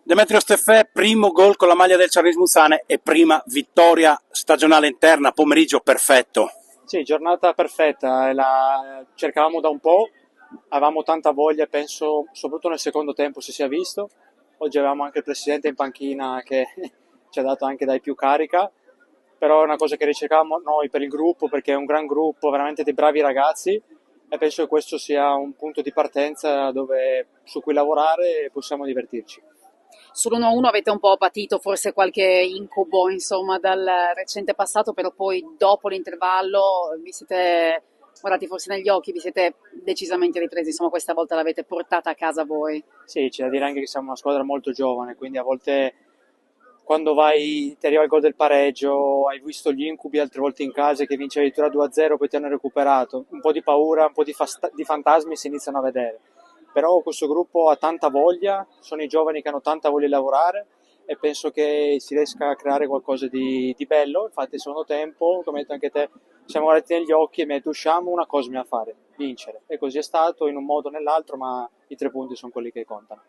Demetrio Steffè, primo gol con la maglia del Cerris Mussane e prima vittoria stagionale interna, pomeriggio perfetto. Sì, giornata perfetta, cercavamo da un po', avevamo tanta voglia, penso, soprattutto nel secondo tempo si sia visto. Oggi avevamo anche il presidente in panchina che ci ha dato anche dai più carica, però è una cosa che ricercavamo noi per il gruppo, perché è un gran gruppo, veramente dei bravi ragazzi, e penso che questo sia un punto di partenza su cui lavorare e possiamo divertirci. Sull'1-1 avete un po' patito forse qualche incubo, insomma, dal recente passato, però poi dopo l'intervallo vi siete guardati forse negli occhi, vi siete decisamente ripresi, insomma, questa volta l'avete portata a casa voi. Sì, c'è da dire anche che siamo una squadra molto giovane, quindi a volte quando ti arriva il gol del pareggio, hai visto gli incubi altre volte in casa che vince addirittura 2-0, poi ti hanno recuperato. Un po' di paura, un po' di fantasmi si iniziano a vedere. Però questo gruppo ha tanta voglia, sono i giovani che hanno tanta voglia di lavorare e penso che si riesca a creare qualcosa di bello. Infatti il secondo tempo, come hai detto anche te, siamo guardati negli occhi e mi ha detto usciamo, una cosa bisogna fare, vincere. E così è stato in un modo o nell'altro, ma i 3 punti sono quelli che contano.